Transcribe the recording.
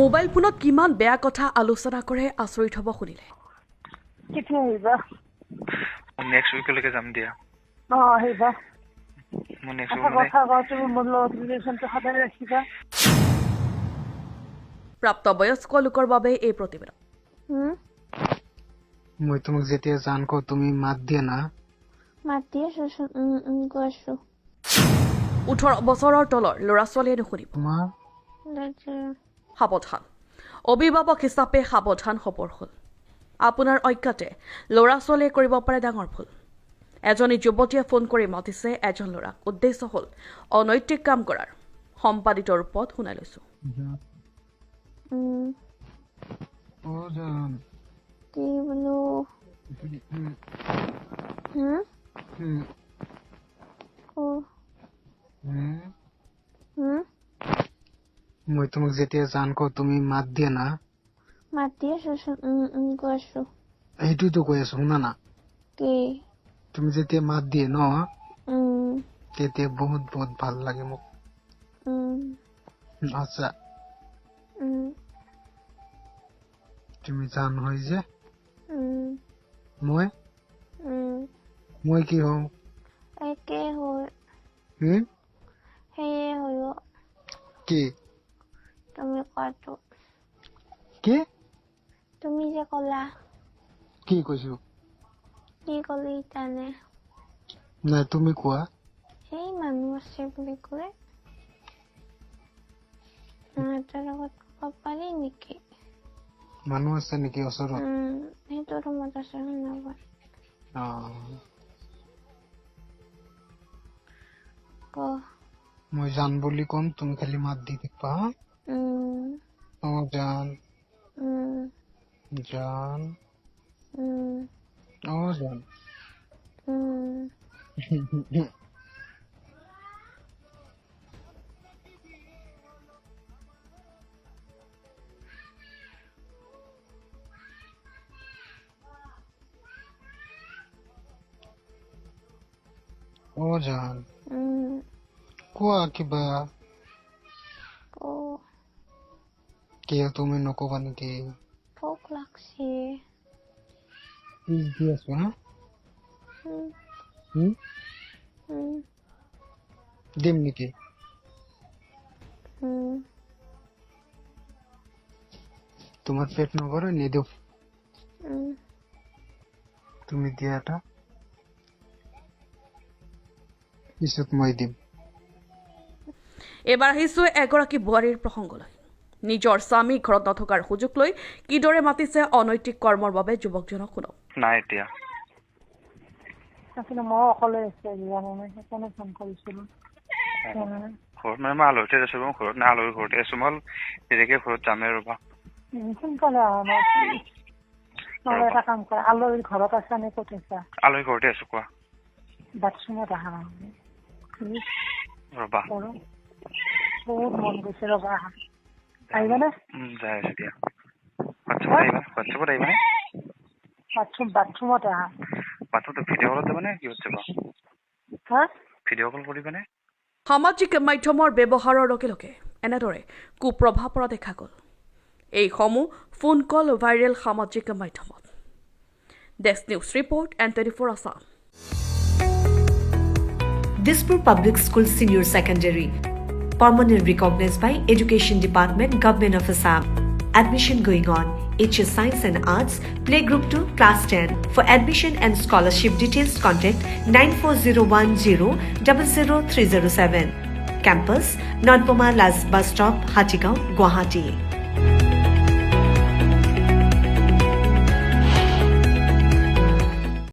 Mobile ফোনত কিমান বেয়া কথা আলোচনা কৰে আচৰিত হ'ব শুনিলে। কেতিয়া আহিবা? নেক্সট উইকলৈকে যাম দিয়া। আহিবা। মই নেক্সট কথা কওঁ, তুমি মোৰ লগত ৰিলেশ্যনটো সদায় ৰাখিবা। প্ৰাপ্তবয়স্ক লোকৰ বাবে এই প্ৰতিবেদন। মই তোমাক যেতিয়া জান কওঁ তুমি মাত দিয়া না। মাত দি আছো। গৈছো। 18 বছৰৰ তলৰ ল'ৰা ছোৱালীয়ে নুশুনিব। সাৱধান। অভিভাৱক হিচাপে সাৱধান হ'বৰ হ'ল। আপোনাৰ অজ্ঞাতে ল'ৰা ছোৱালীয়ে কৰিব পাৰে ডাঙৰ ভুল। এজনী যুৱতীয়ে ফোন কৰি মাতিছে এজন ল'ৰাক। উদ্দেশ্য হ'ল অনৈতিক কাম কৰাৰ। সম্পাদিত ৰূপত শুনাই লৈছো। কি বোলো? মই তোমাক যেতিয়া জান কওঁ তুমি মাত দিয়া না। মাত দি আছো। গৈছো। সেইটোতো কৈ আছো শুনা না। কি? তুমি যেতিয়া মাত দিয়ে ন তেতিয়া বহুত বহুত ভাল লাগে মোক। আচ্ছা তুমি জান হয় যে মই কি হওঁ? একে হয়। সেয়ে হয়। কি তুমি কোৱাটো। কি তুমি যে ক'লা। কি কৈছো? কি ক'লি জানে? নাই তুমি কোৱা। সেই মানুহ আছে বুলি ক'লে তাৰ লগত ক'ব পাৰি নেকি? মানুহ আছে নেকি ওচৰত? সেইটো ৰুমত আছে শুনাবা। মই জান বুলি কম তুমি খালি মাত দি থাকিবা। জান জান জান জান কোৱা কিবা। কিয় তুমি নকবা নেকি? ভোক লাগছে। দি আছো হা। দিম নেকি? তোমার পেট নভরে নিদিও। তুমি দিয়াটা পিছত মই দিম। এবাৰ আহিছো এগৰাকী বোৱাৰীৰ প্ৰসংগলৈ। নিজৰ স্বামী ঘৰত নথকাৰ সুযোগ লৈ কিদৰে মাতিছে অনৈতিক কৰ্মৰ বাবে যুৱকজনক শুনক। নাই এতিয়া মই অকলে আছো সেইকাৰণে ফোন কৰিছিলো। ঘৰত মানে মই আলহীতে আছো। ঘৰত নাই, আলহীৰ ঘৰতে আছো। মই দেৰিকে ঘৰত যামেই ৰবা। সোনকালে আহা নহ'লে এটা কাম কৰা, আলহীৰ ঘৰত আছা নে ক'ত আছা? আলহীৰ ঘৰতে আছো। কোৱা। বাথৰুমত আহা ৰবা। বহুত মন গৈছে ৰবা। আহিবানে? যাই আছো দিয়া। হোৱাটছএপত আহিবানে? বাথৰুমত আহা। বাথৰুমত ভিডিঅ' কলত যাবানে কি হচ্ছে বা? ভিডিঅ' কল কৰিবানে? সামাজিক মাধ্যমৰ ব্যৱহাৰৰ লগে লগে এনেদৰে কুপ্ৰভাৱ পৰা দেখা গ'ল। এইসমূহ ফোন কল ভাইৰেল সামাজিক মাধ্যমত। Desk news report N24 Assam। Dispur Public School Senior Secondary. Permanent recognized by Education Department, Government of Assam. Admission going on. HS Science and Arts, Playgroup 2, Class 10. For admission and scholarship details, contact 94010 00307. Campus, Nodpoma Last Bus Stop, Hatigaon, Guwahati.